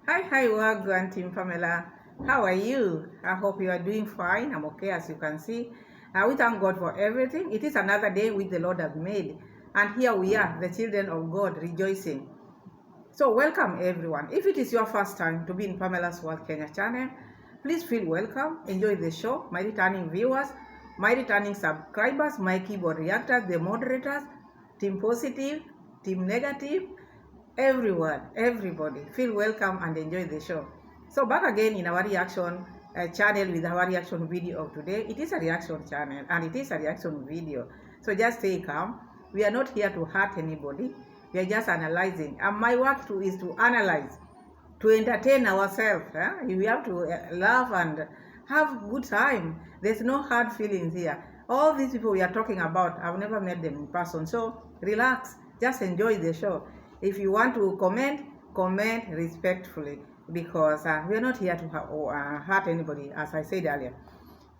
Hi, Wagwan Team Pamela. How are you? I hope you are doing fine. I'm okay, as you can see. We thank God for everything. It is another day which the Lord has made. And here we are, the children of God, rejoicing. So, welcome everyone. If it is your first time to be in Pamela's World Kenya channel, please feel welcome. Enjoy the show. My returning viewers, my returning subscribers, my keyboard reactors, the moderators, Team Positive, Team Negative, everyone, everybody, feel welcome and enjoy the show. So back again in our reaction channel with our reaction video of today. It is a reaction channel and it is a reaction video. So just stay calm. We are not here to hurt anybody. We are just analyzing. And my work too is to analyze, to entertain ourselves. We have to laugh and have good time. There's no hard feelings here. All these people we are talking about, I've never met them in person. So relax, just enjoy the show. If you want to comment respectfully, because we are not here to hurt anybody, as I said earlier.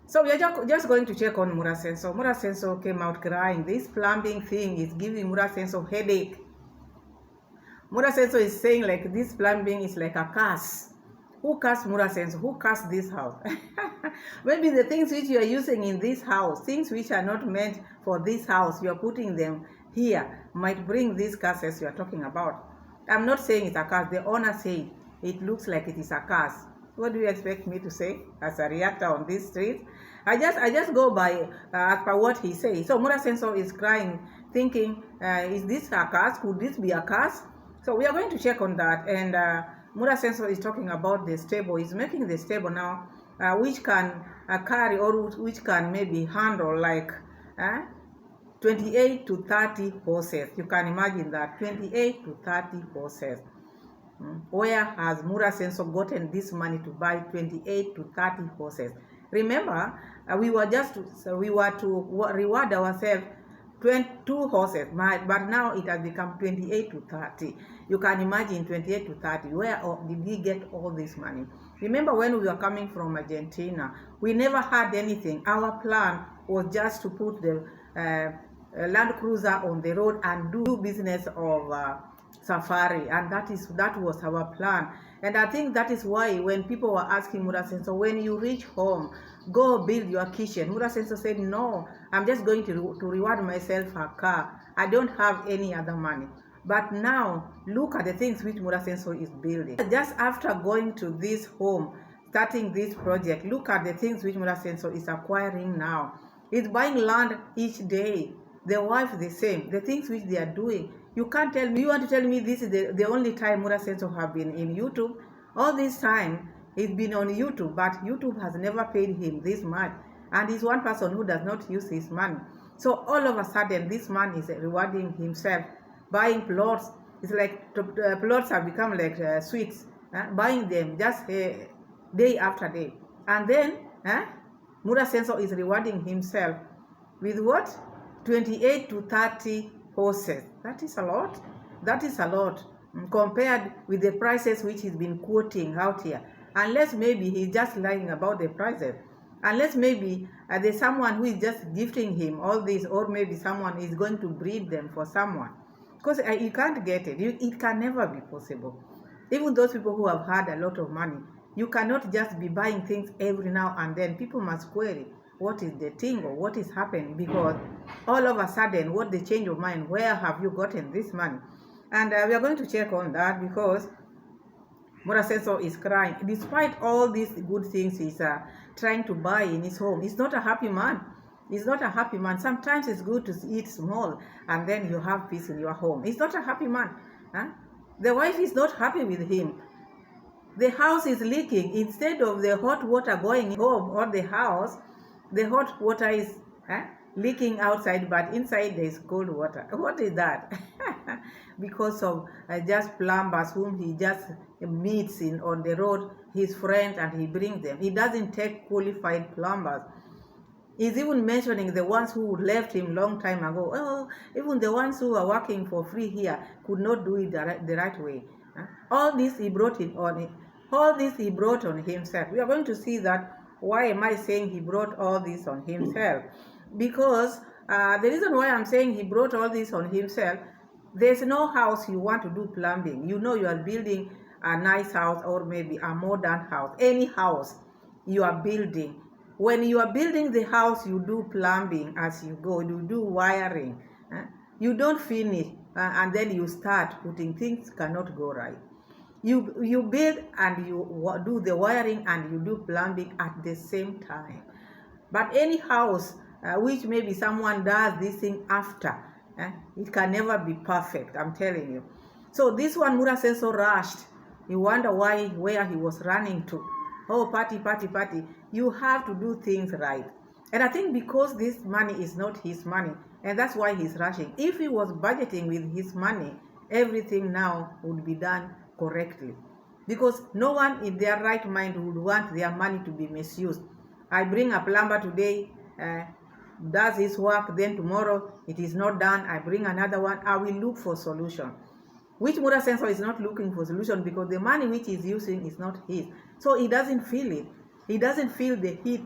So we are just going to check on Mura Senso. Mura Senso came out crying. This plumbing thing is giving Mura Senso headache. Mura Senso is saying like this plumbing is like a curse. Who cursed Mura Senso? Who cursed this house? Maybe the things which you are using in this house, things which are not meant for this house, you are putting them here, might bring these curses you are talking about. I'm not saying it's a curse. The owner said it looks like it is a curse. What do you expect me to say as a reactor on this street? I just go by as per what he says. So Mura Senso is crying, thinking, is this a curse? Could this be a curse? So we are going to check on that. And Mura Senso is talking about the stable. He's making the stable now, which can carry or which can maybe handle like 28 to 30 horses. You can imagine that, 28 to 30 horses. Where has Mura Senso gotten this money to buy 28 to 30 horses? Remember, we were to reward ourselves 22 horses, but now it has become 28 to 30. You can imagine 28 to 30. Where did he get all this money? Remember when we were coming from Argentina, we never had anything. Our plan was just to put the Land Cruiser on the road and do business of safari, and that was our plan. And I think that is why when people were asking Mura Senso, when you reach home, go build your kitchen, Mura Senso said, no, I'm just going to reward myself a car. I don't have any other money. But now look at the things which Mura Senso is building. Just after going to this home, starting this project, look at the things which Mura Senso is acquiring now. He's buying land each day. The wife the same. The things which they are doing. You can't tell me, you want to tell me this is the only time Mura Senso have been in YouTube? All this time he's been on YouTube, but YouTube has never paid him this much. And he's one person who does not use his money. So all of a sudden, this man is rewarding himself, buying plots. It's like plots have become like sweets, buying them just day after day. And then Mura Senso is rewarding himself with what? 28 to 30 horses. That is a lot. That is a lot compared with the prices which he's been quoting out here. Unless maybe he's just lying about the prices. Unless maybe there's someone who is just gifting him all this, or maybe someone is going to breed them for someone. Because you can't get it. It can never be possible. Even those people who have had a lot of money, you cannot just be buying things every now and then. People must query what is the thing or what is happening, because all of a sudden, what the change of mind, where have you gotten this money? And we are going to check on that, because Mura Senso is crying. Despite all these good things he's trying to buy in his home, he's not a happy man. He's not a happy man. Sometimes it's good to eat small and then you have peace in your home. He's not a happy man. The wife is not happy with him. The house is leaking. Instead of the hot water going home or the house, the hot water is leaking outside, but inside there is cold water. What is that? Because of just plumbers whom he just meets on the road, his friends, and he brings them. He doesn't take qualified plumbers. He's even mentioning the ones who left him long time ago. Oh, even the ones who are working for free here could not do it the right way. All this he brought it on it. All this he brought on himself. We are going to see that. Why am I saying he brought all this on himself? Because the reason why I'm saying he brought all this on himself, there's no house you want to do plumbing. You know you are building a nice house or maybe a modern house, any house you are building. When you are building the house, you do plumbing as you go, you do wiring. You don't finish and then you start putting things cannot go right. You build and you do the wiring and you do plumbing at the same time. But any house which maybe someone does this thing after, it can never be perfect, I'm telling you. So this one, Murasenso rushed. You wonder where he was running to. Oh, party, party, party. You have to do things right. And I think because this money is not his money, and that's why he's rushing. If he was budgeting with his money, everything now would be done correctly. Because no one in their right mind would want their money to be misused. I bring a plumber today, does his work, then tomorrow it is not done, I bring another one, I will look for solution. Which Murasenso is not looking for solution because the money which he's using is not his. So he doesn't feel it. He doesn't feel the heat.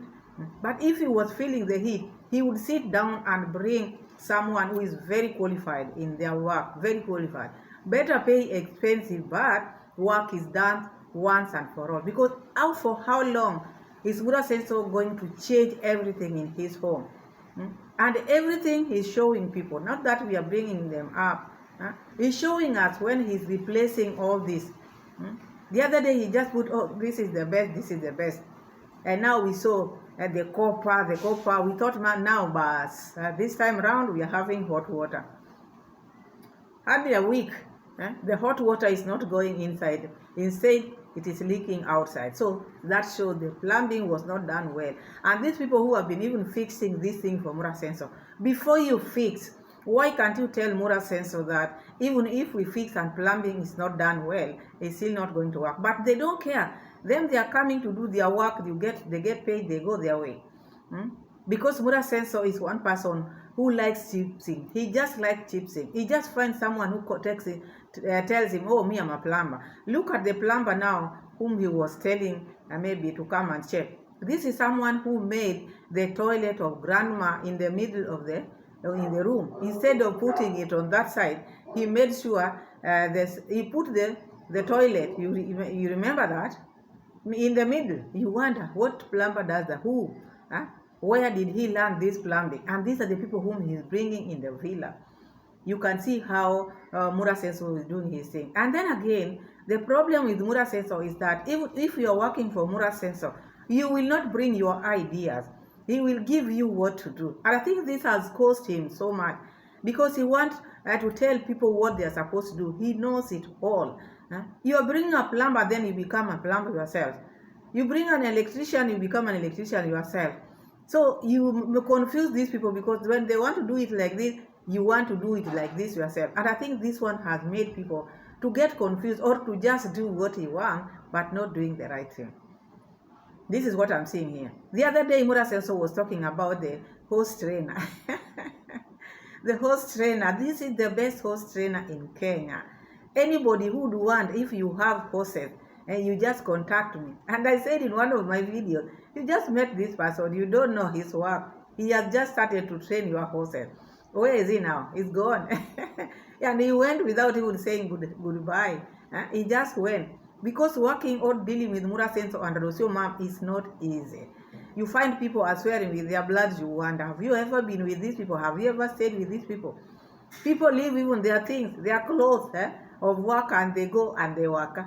But if he was feeling the heat, he would sit down and bring someone who is very qualified in their work, very qualified. Better pay expensive, but work is done once and for all. Because for how long is Murasenso going to change everything in his home? And everything he's showing people, not that we are bringing them up. He's showing us when he's replacing all this. The other day he just put, oh, this is the best, this is the best. And now we saw the copper, we thought now, but this time around we are having hot water. Hardly a week, the hot water is not going inside. Instead, it is leaking outside. So that shows the plumbing was not done well. And these people who have been even fixing this thing for Murasenso, before you fix, why can't you tell Murasenso that even if we fix and plumbing is not done well, it's still not going to work? But they don't care. Them, they are coming to do their work, they get paid, they go their way. Because Murasenso is one person who likes chipsing. He just likes chipsing. He just finds someone who tells him, oh, me, I'm a plumber. Look at the plumber now, whom he was telling maybe to come and check. This is someone who made the toilet of grandma in the middle of the room. Instead of putting it on that side, he made sure he put the toilet. You remember that? In the middle. You wonder what plumber does that. Who? Where did he learn this plumbing? And these are the people whom he's bringing in the villa. You can see how Murasenso is doing his thing. And then again, the problem with Murasenso is that if you are working for Murasenso, you will not bring your ideas. He will give you what to do. And I think this has cost him so much because he wants to tell people what they are supposed to do. He knows it all. You are bringing a plumber, then you become a plumber yourself. You bring an electrician, you become an electrician yourself. So you confuse these people because when they want to do it like this, you want to do it like this yourself. And I think this one has made people to get confused or to just do what he wants, but not doing the right thing. This is what I'm seeing here. The other day, Murasenso was talking about the horse trainer. The horse trainer. This is the best horse trainer in Kenya. Anybody who would want, if you have horses, and you just contact me. And I said in one of my videos, you just met this person, you don't know his work. He has just started to train your horses. Where is he now? He's gone. And he went without even saying goodbye. He just went. Because working or dealing with Murasenso and Rosio Mom is not easy. You find people are swearing with their blood, you wonder, have you ever been with these people? Have you ever stayed with these people? People leave even their things, their clothes of work, and they go and they work.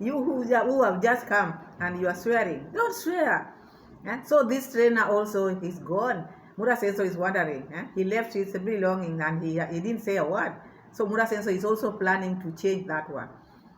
You who have just come and you are swearing, don't swear. So this trainer also is gone. Murasenso is wondering. He left his belongings and he didn't say a word. So Murasenso is also planning to change that one.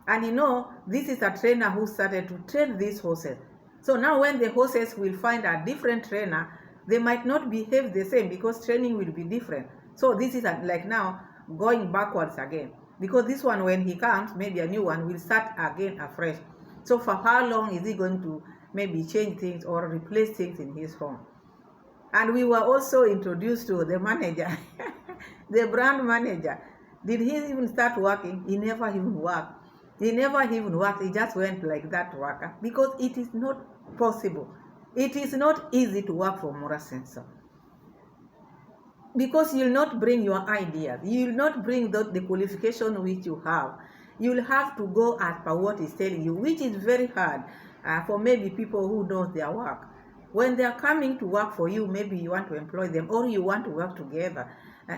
And you know, this is a trainer who started to train these horses. So now when the horses will find a different trainer, they might not behave the same because training will be different. So this is like now going backwards again. Because this one, when he comes, maybe a new one will start again afresh. So for how long is he going to maybe change things or replace things in his home? And we were also introduced to the manager, the brand manager. Did he even start working? He never even worked. He never even worked. He just went like that to work because it is not possible. It is not easy to work for Murasenso. Because you'll not bring your ideas. You'll not bring the qualification which you have. You'll have to go as per what he's telling you, which is very hard for maybe people who know their work. When they're coming to work for you, maybe you want to employ them or you want to work together.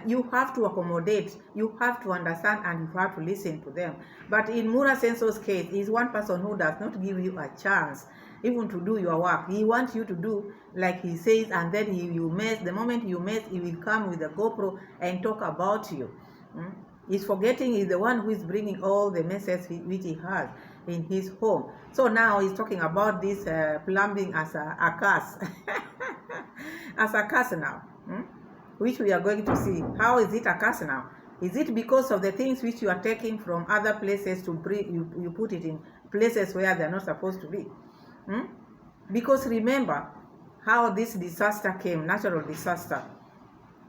You have to accommodate, you have to understand, and you have to listen to them. But in Mura Senso's case, he's one person who does not give you a chance even to do your work. He wants you to do like he says, and then you mess. The moment you mess, he will come with a GoPro and talk about you. He's forgetting he's the one who is bringing all the messes which he has in his home. So now he's talking about this plumbing as a curse. As a curse now. Which we are going to see. How is it a curse now? Is it because of the things which you are taking from other places to bring, you put it in places where they're not supposed to be? Because remember how this disaster came, natural disaster.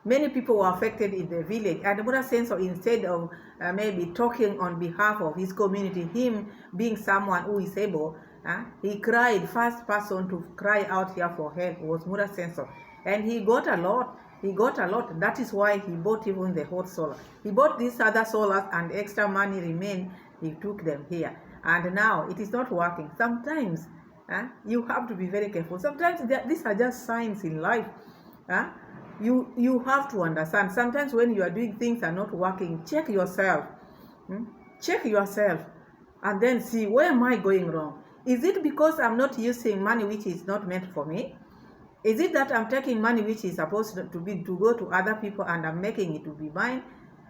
Many people were affected in the village, and Mura Senso, instead of maybe talking on behalf of his community, him being someone who is able, he cried. First person to cry out here for help was Mura Senso, and he got a lot. He got a lot. That is why he bought even the hot solar. He bought these other solars, and extra money remained. He took them here, and now it is not working. Sometimes you have to be very careful. Sometimes these are just signs in life. You have to understand. Sometimes when you are doing things are not working, check yourself. Check yourself, and then see, where am I going wrong? Is it because I'm not using money which is not meant for me? Is it that I'm taking money which is supposed to go to other people and I'm making it to be mine?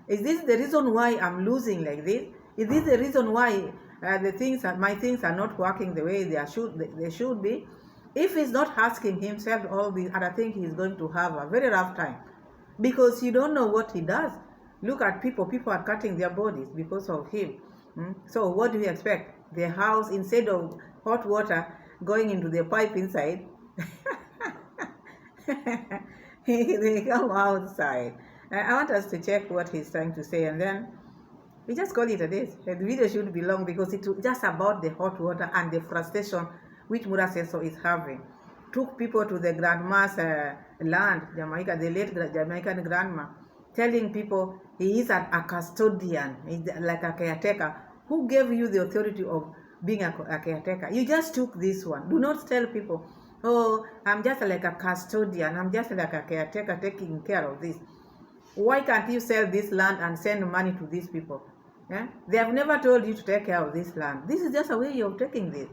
Is this the reason why I'm losing like this? Is this the reason why my things are not working the way they should be? If he's not asking himself all these other things, he's going to have a very rough time, because you don't know what he does. Look at people are cutting their bodies because of him. So what do you expect? The house, instead of hot water going into the pipe inside, they come outside. I want us to check what he's trying to say, and then we just call it a day. The video should be long because it's just about the hot water and the frustration which Mura Senso is having. Took people to the grandma's land, Jamaica, the late Jamaican grandma, telling people he is a custodian, like a caretaker. Who gave you the authority of being a caretaker? You just took this one. Do not tell people, oh, I'm just like a custodian, I'm just like a caretaker taking care of this. Why can't you sell this land and send money to these people? They have never told you to take care of this land. This is just a way of taking this.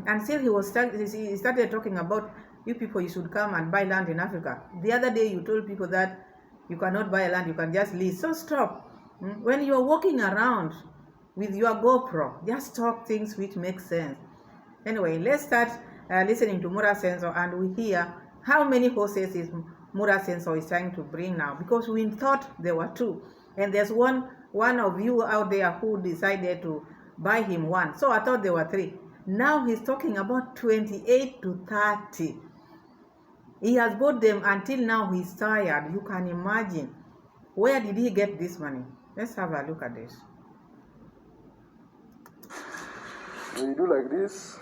Until he started talking about, you people, you should come and buy land in Africa. The other day you told people that you cannot buy land, you can just lease. So stop. When you're walking around with your GoPro, just talk things which make sense. Anyway, let's start listening to Mura Senso, and we hear how many horses is Mura Senso is trying to bring now, because we thought there were two, and there's one of you out there who decided to buy him one. So I thought there were three. Now he's talking about 28 to 30. He has bought them until now. He's tired. You can imagine. Where did he get this money? Let's have a look at this. When you do like this,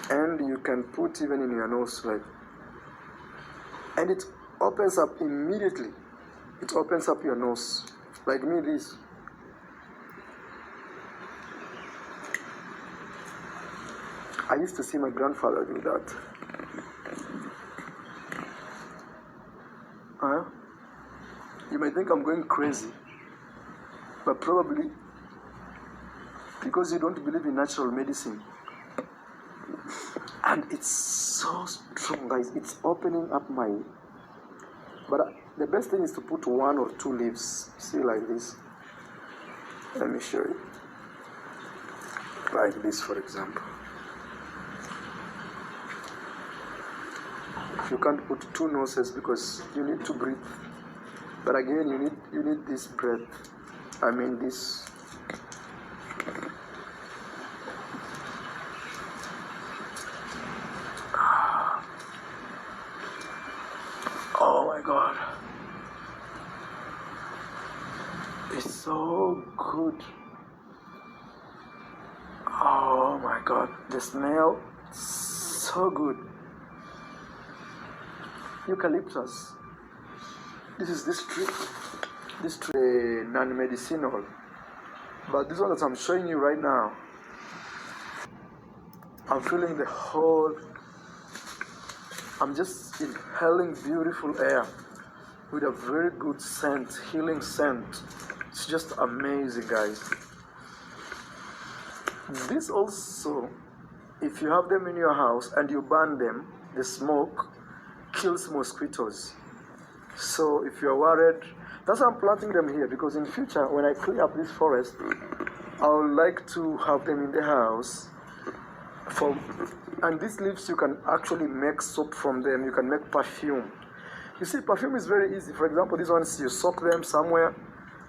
and you can put even in your nose, like, and it opens up immediately. It opens up your nose. Like me, this. I used to see my grandfather do that. You might think I'm going crazy, but probably because you don't believe in natural medicine. And it's so strong, guys. It's opening up my... But the best thing is to put 1 or 2 leaves. See, like this. Let me show you. Like this, for example. You can't put 2 noses because you need to breathe. But again, you need this breath. I mean this. Oh my God. It's so good. Oh my God. The smell, so good. Eucalyptus. This is this tree, non-medicinal. But this one that I'm showing you right now, I'm feeling the whole, I'm just inhaling beautiful air with a very good scent, healing scent. It's just amazing, guys. This also, if you have them in your house and you burn them, the smoke kills mosquitoes. So if you're worried, that's why I'm planting them here, because in future, when I clear up this forest, I would like to have them in the house. And these leaves, you can actually make soap from them. You can make perfume. You see, perfume is very easy. For example, these ones, you soak them somewhere,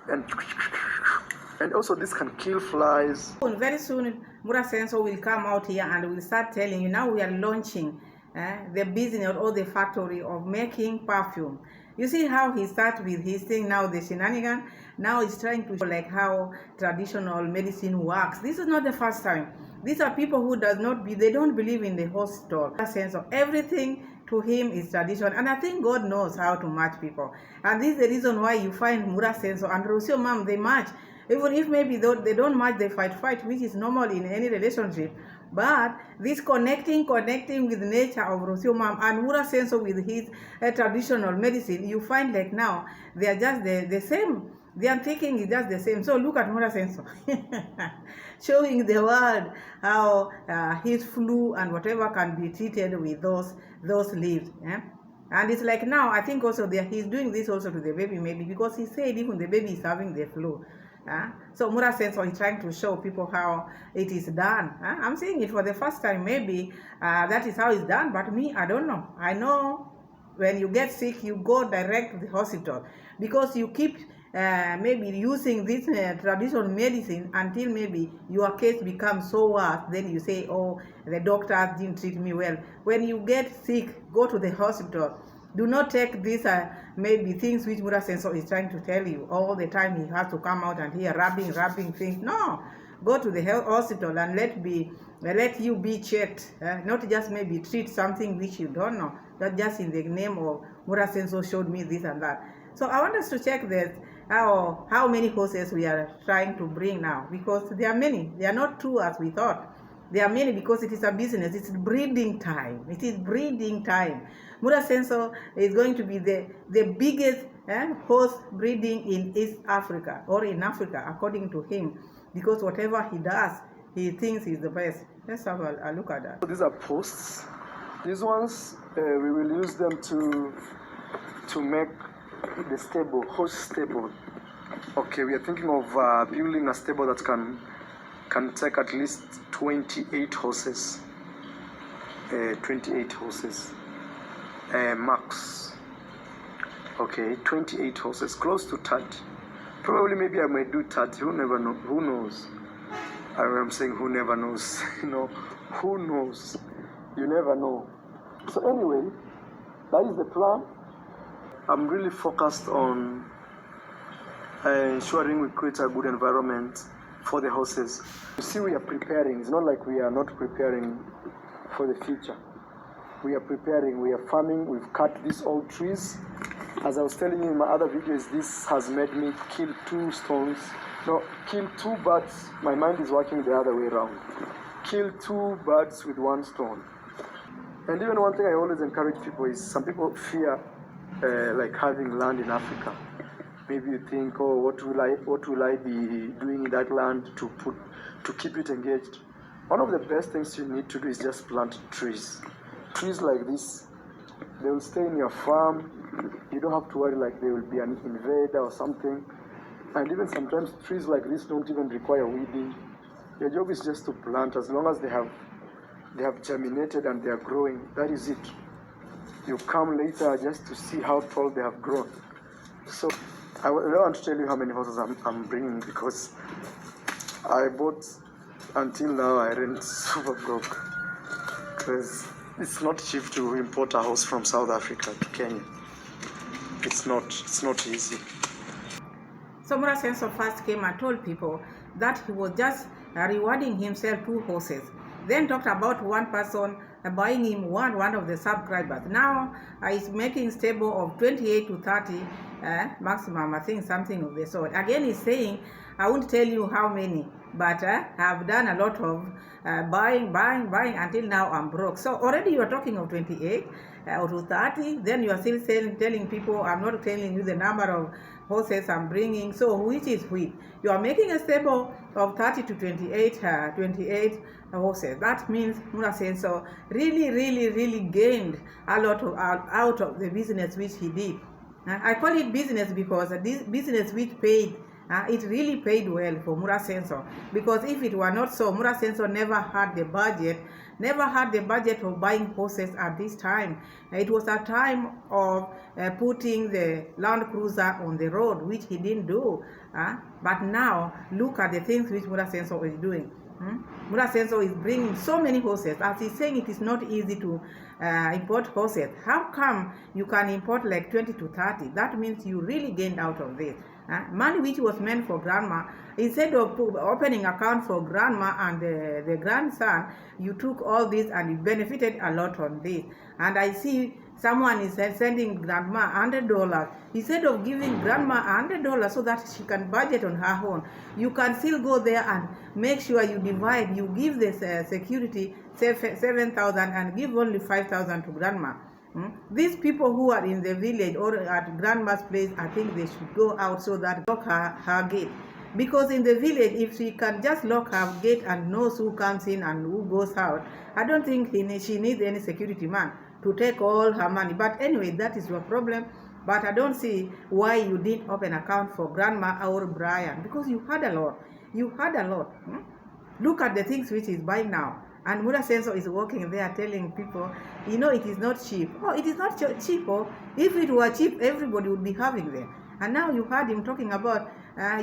and also this can kill flies. Very soon, Mura Sensor will come out here and will start telling you, now we are launching the business or the factory of making perfume. You see how he starts with his thing, now the shenanigan. Now he's trying to show like how traditional medicine works. This is not the first time. These are people who they don't believe in the hospital. In a sense of everything to him is tradition. And I think God knows how to match people. And this is the reason why you find Mura Sensor and Rosio Mam, they match. Even if maybe they don't match, they fight, which is normal in any relationship. But this connecting with nature of Rosio Mam and Mura Sensor with his traditional medicine, you find like now, they are just the same. Their thinking is just the same. So look at Mura Sensor showing the world how his flu and whatever can be treated with those leaves. Yeah? And it's like now, I think also he's doing this also to the baby, maybe because he said even the baby is having the flu. So Mura Sensor is trying to show people how it is done. I'm saying it for the first time. Maybe that is how it's done, but me, I don't know. I know when you get sick, you go direct to the hospital because you keep maybe using this traditional medicine until maybe your case becomes so worse. Then you say, oh, the doctors didn't treat me well. When you get sick, go to the hospital. Do not take these maybe things which Mura Sensor is trying to tell you all the time. He has to come out and hear rubbing things. No, go to the hospital and let you be checked. Not just maybe treat something which you don't know. Not just in the name of Mura Sensor showed me this and that. So I want us to check this. How many horses we are trying to bring now, because there are many. They are not two as we thought. There are many because it is a business. It's breeding time. It is breeding time. Mura Sensor is going to be the biggest horse breeding in East Africa or in Africa, according to him, because whatever he does, he thinks is the best. Let's have a look at that. These are posts. These ones, we will use them to make the stable, horse stable. Okay, we are thinking of building a stable that can take at least 28 horses. 28 horses max. Okay, 28 horses, close to 30. Probably maybe I might do 30. Who never know? Who knows? I'm saying who never knows. Who knows? You never know. So anyway, that is the plan. I'm really focused on ensuring we create a good environment for the horses. You see, we are preparing. It's not like we are not preparing for the future. We are preparing, we are farming, we've cut these old trees. As I was telling you in my other videos, this has made me kill two birds. My mind is working the other way around. Kill two birds with one stone. And even one thing I always encourage people is, some people fear like having land in Africa. Maybe you think, oh, what will I be doing in that land to keep it engaged? One of the best things you need to do is just plant trees. Trees like this, they will stay in your farm. You don't have to worry like they will be an invader or something. And even sometimes trees like this don't even require weeding. Your job is just to plant. As long as they have germinated and they are growing, that is it. You come later just to see how tall they have grown. So I don't want to tell you how many horses I'm bringing, because I bought, until now I rent super broke, because it's not cheap to import a horse from South Africa to Kenya. It's not easy. So Mura Sensor first came and told people that he was just rewarding himself 2 horses. then talked about one person buying him one of the subscribers. Now he's making stable of 28 to 30 maximum, I think something of the sort. Again, he's saying, I won't tell you how many, but I've done a lot of buying until now I'm broke. So already you are talking of 28 or to 30, then you are still telling people, I'm not telling you the number of horses I'm bringing. So which is which? You are making a stable of 30 to 28 horses. That means Mura Senso really gained a lot of, out of the business which he did. I call it business because this business which paid, it really paid well for Mura Senso. Because if it were not so, Mura Senso never had the budget of buying horses at this time. It was a time of putting the Land Cruiser on the road, which he didn't do. But now, look at the things which Mura Senso is doing. Mura Senso is bringing so many horses. As he's saying, it is not easy to import horses. How come you can import like 20 to 30? That means you really gained out of this. Money which was meant for grandma, instead of opening account for grandma and the grandson, you took all this and you benefited a lot on this. And I see someone is sending grandma $100. Instead of giving grandma $100 so that she can budget on her own, you can still go there and make sure you divide. You give the security 7,000 and give only 5,000 to grandma. These people who are in the village or at grandma's place, I think they should go out so that lock her gate. Because in the village, if she can just lock her gate and knows who comes in and who goes out, I don't think she needs any security man to take all her money. But anyway, that is your problem. But I don't see why you didn't open account for grandma or Brian, because you had a lot. Look at the things which is buying now. And Mura Senso is working there telling people, it is not cheap. Oh, it is not cheap. Oh, if it were cheap, everybody would be having them. And now you heard him talking about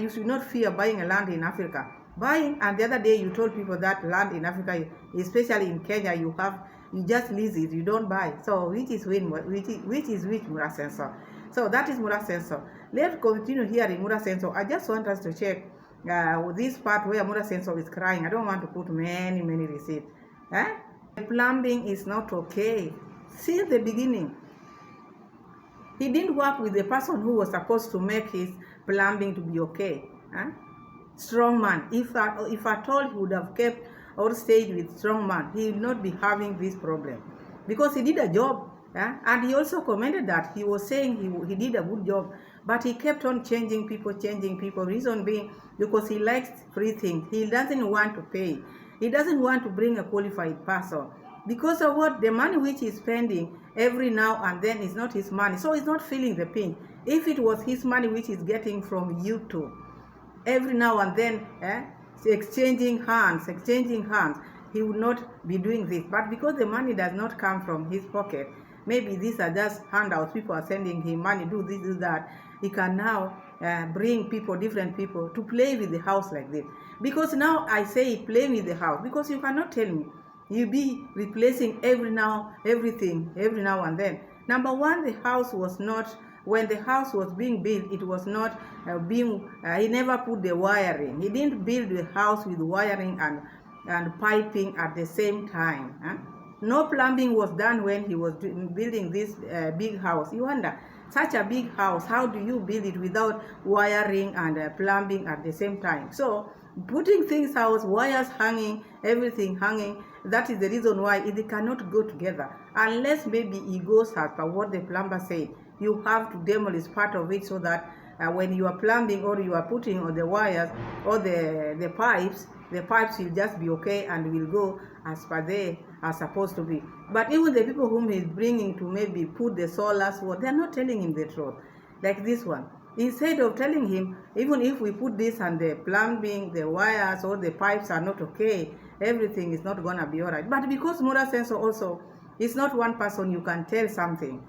you should not fear buying a land in Africa. Buying, and the other day you told people that land in Africa, especially in Kenya, you just lease it, you don't buy. So which is which Mura Senso? So that is Mura Senso. Let's continue hearing Mura Senso. I just want us to check this part where Mura Senso is crying. I don't want to put many receipts. The plumbing is not okay. Since the beginning, he didn't work with the person who was supposed to make his plumbing to be okay. Strong man. If at all he would have kept or stayed with strong man, he would not be having this problem. Because he did a job. And he also commented that he was saying he did a good job, but he kept on changing people. Reason being because he likes free things. He doesn't want to pay. He doesn't want to bring a qualified person. Because of what? The money which he's spending every now and then is not his money. So he's not feeling the pain. If it was his money which he's getting from YouTube, every now and then, exchanging hands, he would not be doing this. But because the money does not come from his pocket, maybe these are just handouts. People are sending him money, do this, do that. He can now bring different people, to play with the house like this. Because now I say play with the house, because you cannot tell me you be replacing everything every now and then. Number one, the house was not, when the house was being built, it was not he never put the wiring. He didn't build the house with wiring and piping at the same time. No plumbing was done when he was building this big house. You wonder, such a big house, how do you build it without wiring and plumbing at the same time? So putting things out, wires hanging, everything hanging, that is the reason why it cannot go together. Unless maybe it goes as per what the plumber said. You have to demolish part of it so that when you are plumbing or you are putting on the wires or the pipes will just be okay and will go as per they are supposed to be. But even the people whom he's bringing to maybe put the solars, they are not telling him the truth. Like this one. Instead of telling him, even if we put this and the plumbing, the wires or the pipes are not okay, everything is not going to be all right. But because Mura Senso also is not one person you can tell something.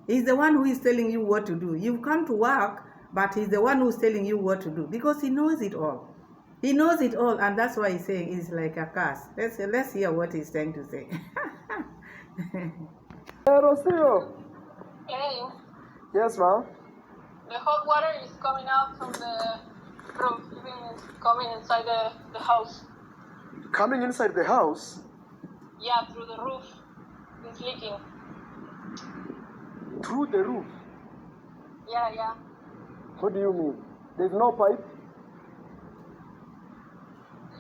He's the one who is telling you what to do. You've come to work, but he's the one who's telling you what to do because he knows it all. He knows it all, and that's why he's saying it's like a curse. Let's hear what he's trying to say. Hey, Rocio. Hey, Yes, ma'am. the hot water is coming out from the roof, even coming inside the house. Coming inside the house, Yeah, through the roof. It's leaking. through the roof. Yeah, yeah. What do you mean? There's no pipe?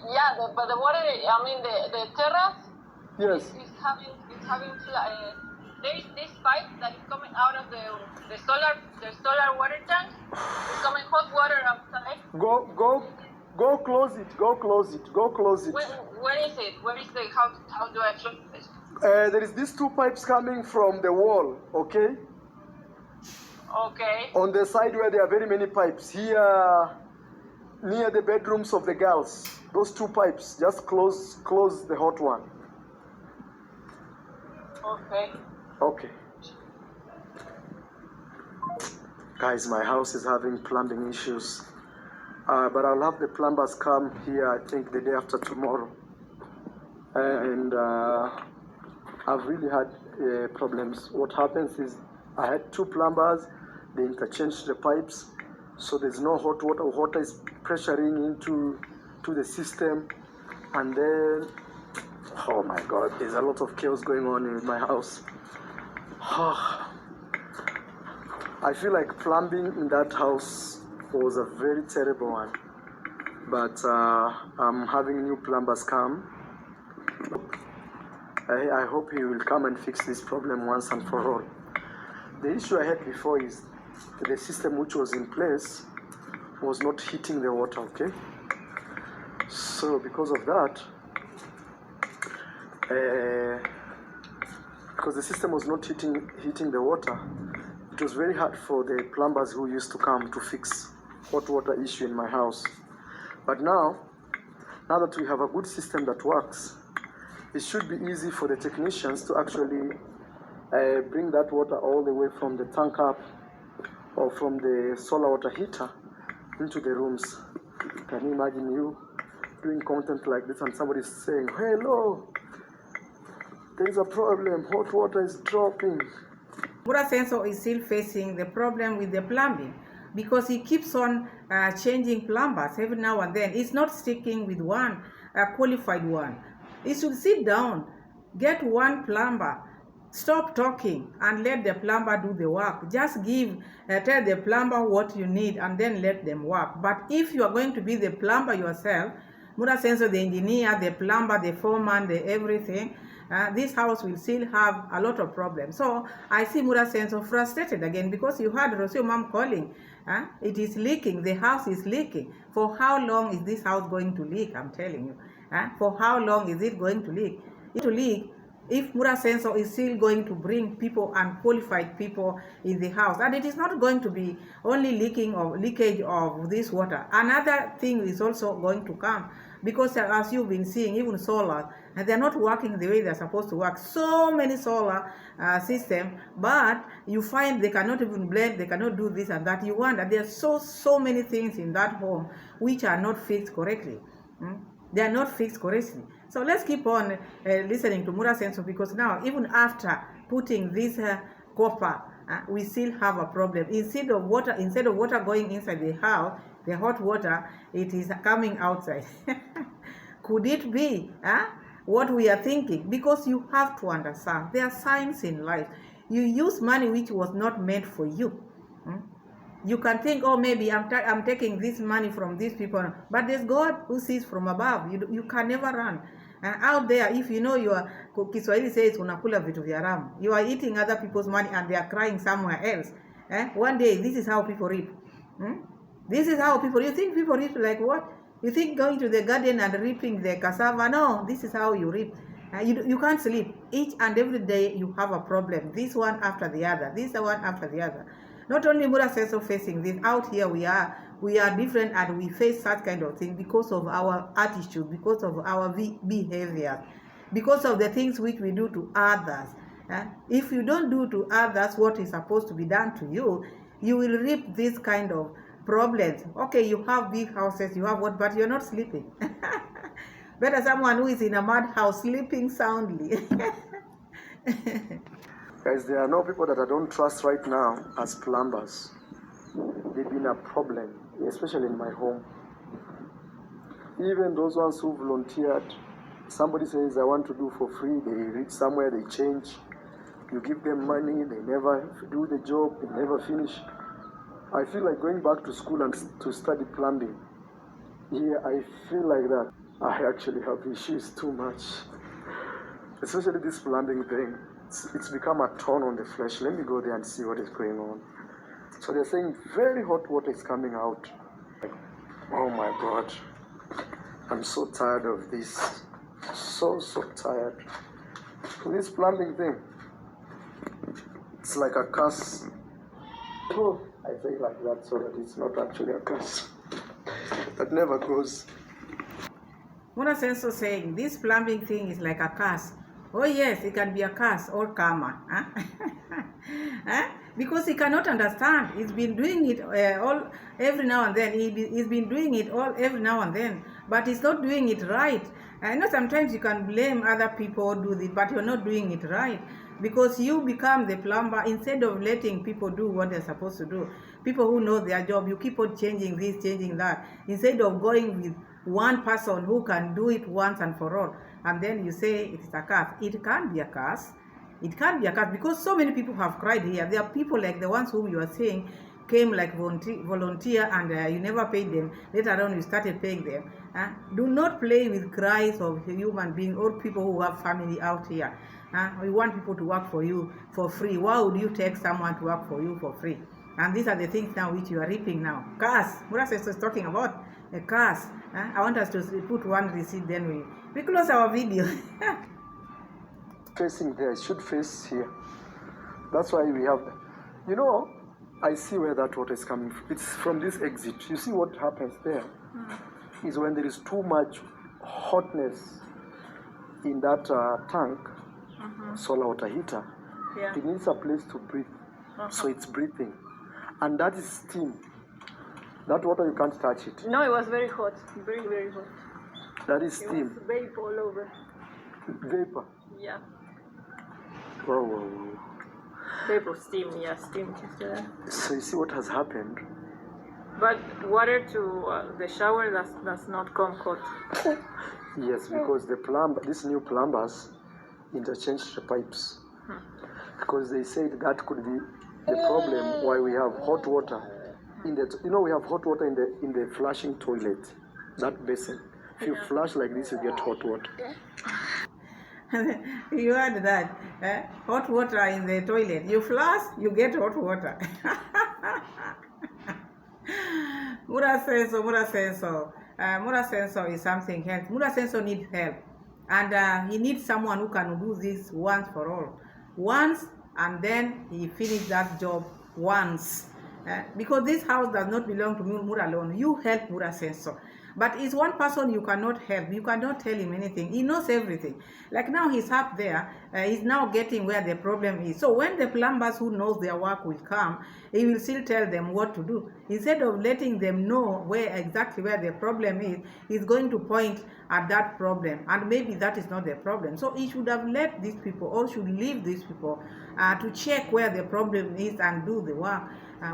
Yeah, but the water, I mean, the terrace Yes. is having there is this pipe that is coming out of the solar water tank. It's coming hot water outside. Go close it. Go close it. Go close it. Where is it? Where is the how do I close this? There is these two pipes coming from the wall, okay? Okay. On the side where there are very many pipes. Here, near the bedrooms of the girls. Those two pipes, just close the hot one. Okay. Okay. Guys, my house is having plumbing issues. But I'll have the plumbers come here, I think, the day after tomorrow. And I've really had problems. What happens is I had two plumbers, they interchanged the pipes, so there's no hot water. Water is pressuring into the system, and then, oh my God, there's a lot of chaos going on in my house. I feel like plumbing in that house was a very terrible one, but I'm having new plumbers come. I hope he will come and fix this problem once and for all. The issue I had before is the system which was in place was not heating the water, okay? So because of that, because the system was not heating the water, it was very hard for the plumbers who used to come to fix hot water issue in my house. But now that we have a good system that works, it should be easy for the technicians to actually bring that water all the way from the tank up or from the solar water heater into the rooms. Can you imagine you doing content like this and somebody is saying, hello, there's a problem, hot water is dropping. Mura Sensor is still facing the problem with the plumbing because he keeps on changing plumbers every now and then. He's not sticking with one qualified one. He should sit down, get one plumber, stop talking and let the plumber do the work. Just tell the plumber what you need and then let them work. But if you are going to be the plumber yourself, Mura Sensor, the engineer, the plumber, the foreman, the everything, this house will still have a lot of problems. So I see Mura Sensor frustrated again because you heard Rocio Mom calling. It is leaking. The house is leaking. For how long is this house going to leak? I'm telling you. For how long is it going to leak? It will leak if Mura Sensor is still going to bring people and qualified people in the house. And it is not going to be only leakage of this water. Another thing is also going to come because as you've been seeing, even solar, they're not working the way they're supposed to work. So many solar systems, but you find they cannot even blend, they cannot do this and that. You wonder, there's so many things in that home which are not fixed correctly. They are not fixed correctly. So let's keep on listening to Mura Sensor because now, even after putting this copper, we still have a problem. Instead of water going inside the house, the hot water, it is coming outside. Could it be what we are thinking? Because you have to understand, there are signs in life. You use money which was not meant for you. You can think, oh, maybe I'm taking this money from these people, but there's God who sees from above. You can never run. Out there, if you know you are, Kiswahili says, unakula vitu vya haramu. You are eating other people's money and they are crying somewhere else. One day, this is how people reap. This is how people, you think people reap like what? You think going to the garden and reaping the cassava? No, this is how you reap. You can't sleep. Each and every day you have a problem. This one after the other. This one after the other. Not only Mura Sensor facing this, out here we are different and we face such kind of thing because of our attitude, because of our behavior, because of the things which we do to others. If you don't do to others what is supposed to be done to you, you will reap this kind of problems. Okay, you have big houses, you have what, but you're not sleeping. Better someone who is in a mad house sleeping soundly. Guys, there are no people that I don't trust right now as plumbers. They've been a problem, especially in my home. Even those ones who volunteered Somebody says, I want to do for free. They reach somewhere, they change. You give them money, they never do the job, they never finish. I feel like going back to school and to study plumbing. Yeah, I feel like that. I actually have issues too much. Especially this plumbing thing. It's become a thorn on the flesh. Let me go there and see what is going on. So they're saying very hot water is coming out. Like, oh my God. I'm so tired of this. So tired. This plumbing thing. It's like a curse. Oh, I say it like that so that it's not actually a curse. That never goes. Mura Senso saying this plumbing thing is like a curse. Oh yes, it can be a curse or karma. Huh? Huh? Because he cannot understand. He's been doing it all every now and then. He's been doing it all every now and then, but he's not doing it right. I know sometimes you can blame other people do this, but you're not doing it right because you become the plumber instead of letting people do what they're supposed to do. People who know their job, you keep on changing this, changing that, instead of going with one person who can do it once and for all, and then you say it is a curse. It can't be a curse. It can't be a curse because so many people have cried here. There are people like the ones whom you are saying came like volunteer and you never paid them. Later on you started paying them. Do not play with cries of human beings or people who have family out here. We want people to work for you for free. Why would you take someone to work for you for free? And these are the things now which you are reaping now. Curse. Mura Senso is talking about a curse. I want us to put one receipt, then we close our video. Facing there, it should face here. That's why we have, you know, I see where that water is coming from. It's from this exit. You see what happens there is when there is too much hotness in that tank, solar water heater, it needs a place to breathe. So it's breathing. And that is steam. That water, you can't touch it. No, it was very hot. Very, very hot. That is steam. It was vapor all over. Vapor. Yeah. Whoa. Vapor, steam, yeah, steam. So you see what has happened? But water to the shower does not come hot. Yes, because these new plumbers interchanged the pipes. Because they said that could be the problem why we have hot water in the, we have hot water in the flushing toilet, that basin. If you flush like this, you get hot water. You heard that? Hot water in the toilet. You flush, you get hot water. Mura Senso. Mura Senso is something else. Mura Senso needs help. And he needs someone who can do this once for all. Once, and then he finished that job once. Because this house does not belong to Mura alone. You help Mura Senso. But it's one person you cannot help. You cannot tell him anything. He knows everything. Like now he's up there. He's now getting where the problem is. So when the plumbers who knows their work will come, he will still tell them what to do. Instead of letting them know exactly where the problem is, he's going to point at that problem. And maybe that is not the problem. So he should have let these people, or should leave these people to check where the problem is and do the work.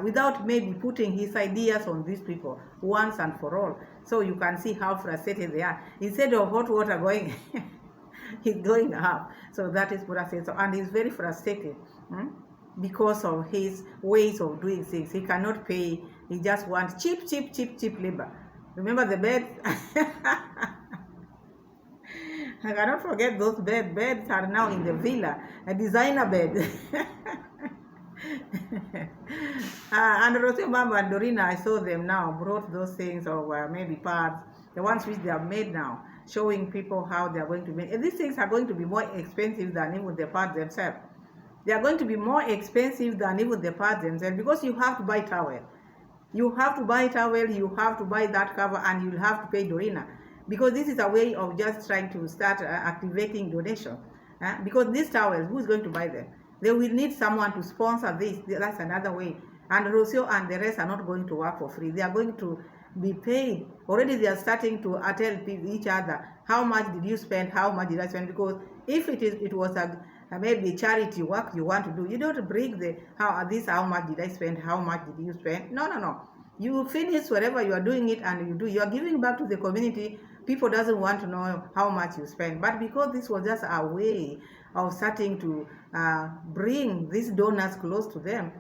Without maybe putting his ideas on these people once and for all. So you can see how frustrated they are. Instead of hot water going, he's going up. So that is Mura Senso. And he's very frustrated because of his ways of doing things. He cannot pay. He just wants cheap labor. Remember the bed? I cannot forget those beds. Beds are now in the villa. A designer bed. And Rosio, Mama, and Dorina, I saw them now, brought those things, or maybe parts, the ones which they have made now, showing people how they are going to make. And these things are going to be more expensive than even the parts themselves. They are going to be more expensive than even the parts themselves because you have to buy towel. You have to buy towel, you have to buy that cover, and you'll have to pay Dorina. Because this is a way of just trying to start activating donation. Because these towels, who's going to buy them? They will need someone to sponsor this. That's another way. And Rosio and the rest are not going to work for free. They are going to be paid. Already they are starting to tell each other, how much did you spend, how much did I spend? Because if it was maybe charity work you want to do, you don't bring how much did I spend, how much did you spend? No. You finish wherever you are doing it, and you are giving back to the community. People doesn't want to know how much you spend, but because this was just a way of starting to bring these donors close to them,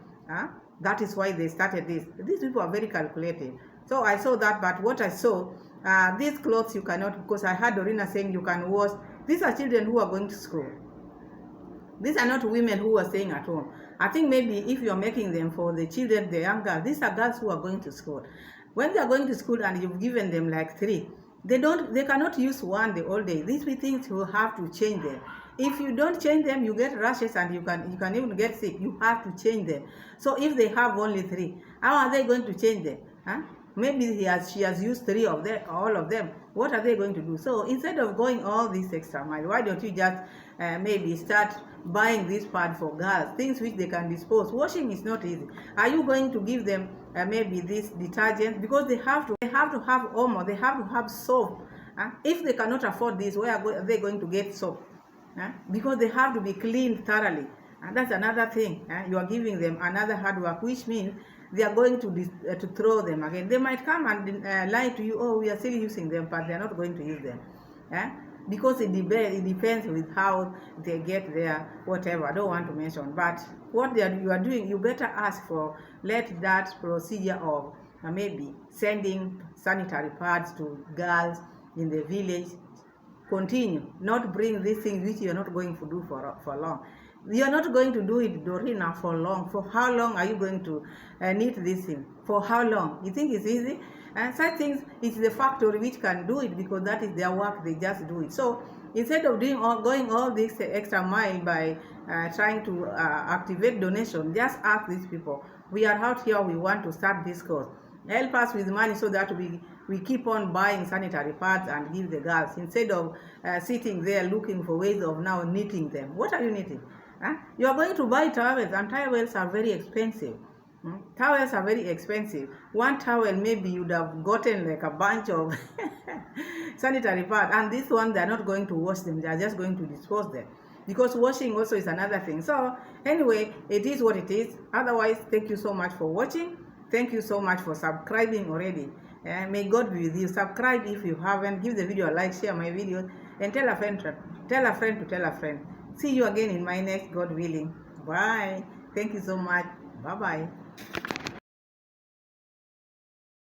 that is why they started this. These people are very calculated. So I saw that, but what I saw, these clothes you cannot, because I heard Dorina saying you can wash. These are children who are going to school. These are not women who are staying at home. I think maybe if you're making them for the children, the young girls, these are girls who are going to school. When they are going to school and you've given them like 3, they cannot use one the whole day. These things you have to change them. If you don't change them, you get rashes and you can even get sick. You have to change them. So if they have only 3, how are they going to change them? Maybe she has used 3 of them, all of them. What are they going to do? So instead of going all this extra mile, why don't you just maybe start buying this pad for girls, things which they can dispose. Washing is not easy. Are you going to give them maybe this detergent? Because they have to have Omo, they have to have soap. If they cannot afford this, where are they going to get soap? Because they have to be cleaned thoroughly. And that's another thing. You are giving them another hard work, which means they are going to throw them again. They might come and lie to you, oh, we are still using them, but they are not going to use them. Because it depends with how they get there, whatever. I don't want to mention. But what you are doing, you better ask for, let that procedure of maybe sending sanitary pads to girls in the village continue. Not bring these things which you are not going to do for long. You are not going to do it, Dorina, for long. For how long are you going to need this thing? For how long? You think it's easy? And such things, it's the factory which can do it, because that is their work, they just do it. So instead of going all this extra mile by trying to activate donation, just ask these people, we are out here, we want to start this cause. Help us with money so that we keep on buying sanitary pads and give the girls, instead of sitting there looking for ways of now knitting them. What are you knitting? You are going to buy towels, and towels are very expensive. Towels are very expensive. One towel, maybe you'd have gotten like a bunch of sanitary pads, and this one, they're not going to wash them, they're just going to dispose them, because washing also is another thing. So anyway, it is what it is. Otherwise, thank you so much for watching. Thank you so much for subscribing already. May God be with you. Subscribe if you haven't. Give the video a like, share my videos, and tell a friend to tell a friend. See you again in my next, God willing. Bye. Thank you so much. Bye-bye.